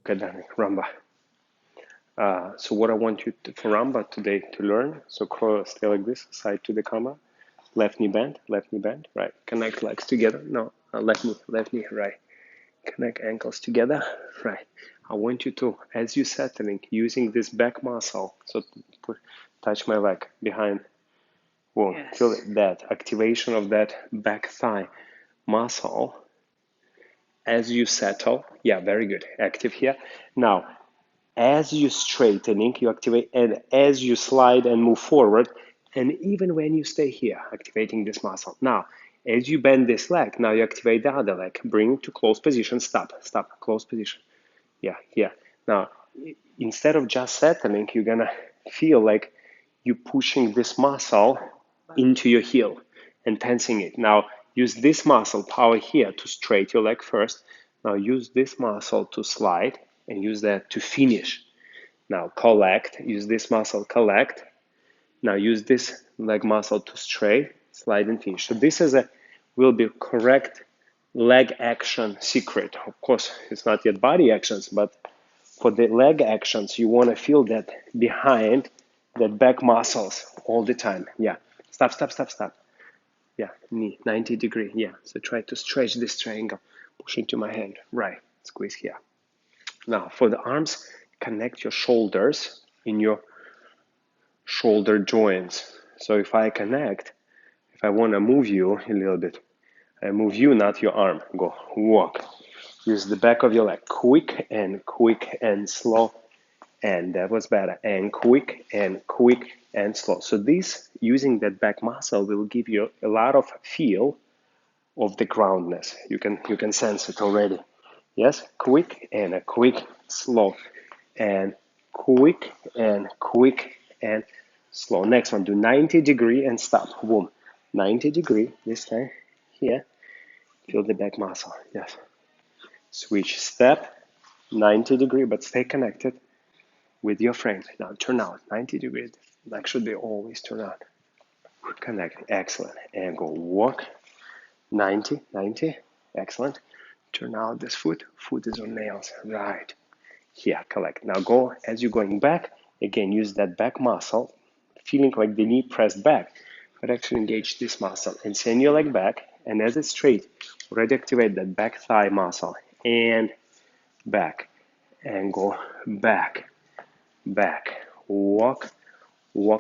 Good dynamic, Rumba. So what I want you to, for Rumba today to learn, so stay like this, side to the camera, left knee bend, right. Connect legs together, no, left knee, right. Connect ankles together, right. I want you to, as you're settling, using this back muscle, so touch my leg behind, whoa, Yes. feel that activation of that back thigh muscle as you settle. Yeah, very good, active here. Now, as you straightening, you activate, and as you slide and move forward, and even when you stay here, activating this muscle. Now, as you bend this leg, now you activate the other leg. Bring to close position, stop, close position. Yeah, here. Now, instead of just settling, you're gonna feel like you pushing this muscle into your heel and tensing it. Now, use this muscle power here to straight your leg first. Now, use this muscle to slide and use that to finish. Now, collect, use this muscle, collect. Now, use this leg muscle to straight, slide, and finish. So, this is will be correct leg action secret. Of course, it's not yet body actions, but for the leg actions, you want to feel that behind that back muscles all the time. Yeah. Stop. Yeah. Knee, 90 degree. Yeah. So try to stretch this triangle. Push into my hand. Right. Squeeze here. Now for the arms, connect your shoulders in your shoulder joints. So if I connect, if I want to move you a little bit, I move you, not your arm. Go walk. Use the back of your leg. Quick and slow. And that was better. And quick and slow. So this, using that back muscle, will give you a lot of feel of the groundness. You can sense it already. Yes, quick, slow, and quick and slow. Next one, do 90 degree and stop. Boom, 90 degree. This time here, feel the back muscle. Yes. Switch step, 90 degree, but stay connected with your frame. Now turn out 90 degrees. Leg should be always turn out. Connect. Excellent. And go walk 90. Excellent. Turn out this foot. Foot is on nails. Right. Here, collect. Now go as you're going back. Again, use that back muscle, feeling like the knee pressed back, but actually engage this muscle and send your leg back. And as it's straight, already activate that back thigh muscle and back and go back. Walk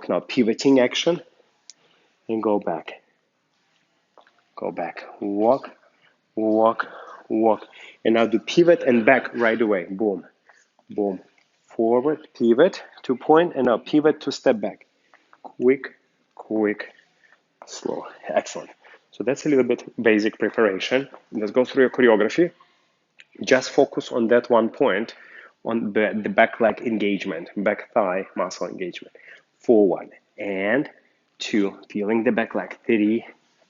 now, pivoting action and go back, walk, walk, and now do pivot and back right away, boom, forward, pivot to point, and now pivot to step back, quick, slow, excellent. So that's a little bit basic preparation. Let's go through your choreography. Just focus on that one point, on the back leg engagement, back thigh muscle engagement. Forward and 2, feeling the back leg. 3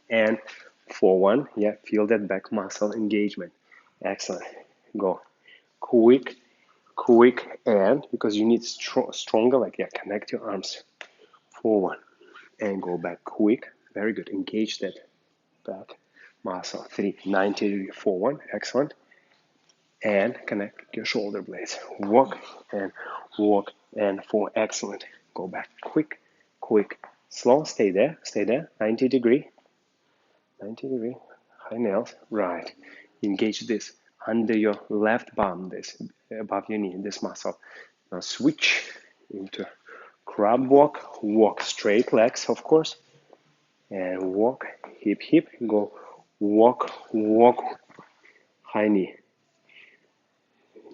and 4, 1. Yeah, feel that back muscle engagement. Excellent. Go quick, and because you need stronger leg. Yeah, connect your arms. 4, 1 and go back quick. Very good. Engage that back muscle. 3, 90, 4, 1. Excellent. And connect your shoulder blades. Walk and 4. Excellent. Go back quick, slow. Stay there. 90 degree, high nails. Right. Engage this under your left bum, this above your knee, this muscle. Now switch into crab walk straight legs, of course, and walk hip, go walk, high knee.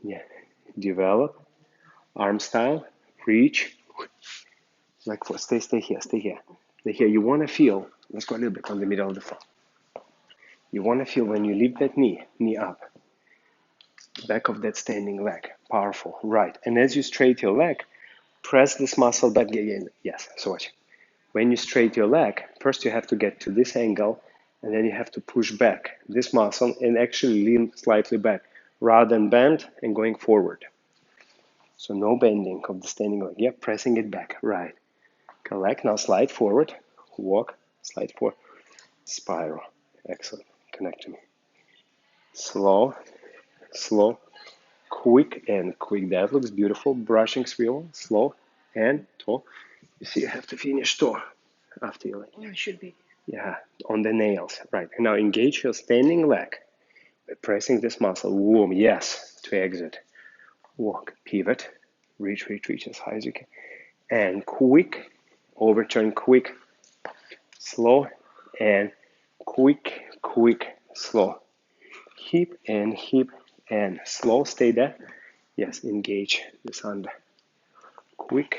Yeah, develop, arm style, reach, like for stay here. You want to feel, let's go a little bit on the middle of the floor. You want to feel when you lift that knee up, back of that standing leg, powerful, right. And as you straight your leg, press this muscle back again. Yes, so watch. When you straight your leg, first you have to get to this angle, and then you have to push back this muscle and actually lean slightly back rather than bend and going forward. So no bending of the standing leg. Yeah, pressing it back. Right. Collect. Now slide forward. Walk. Slide forward. Spiral. Excellent. Connect to me. Slow. quick and quick. That looks beautiful. Brushing swivel, slow and toe. You see, you have to finish toe after you like. Oh, it should be. Yeah, on the nails. Right. Now engage your standing leg by pressing this muscle. Boom. Yes. To exit. Walk. Pivot. Reach as high as you can. And quick. Overturn quick. Slow. And quick, slow. Hip and slow. Stay there. Yes. Engage this under. Quick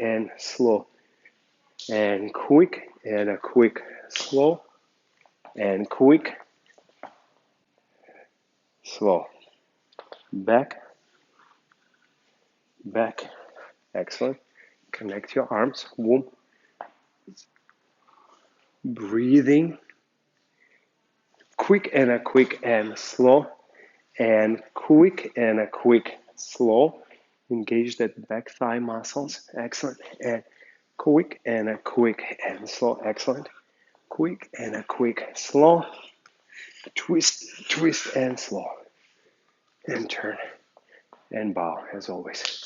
and slow. And quick and a quick, slow and quick, slow. Back, back. Excellent. Connect your arms. Boom. Breathing. Quick and slow. And a quick, slow. Engage that back thigh muscles. Excellent. And quick and slow. Excellent. Quick and a quick, slow. Twist and slow. And turn and bow as always.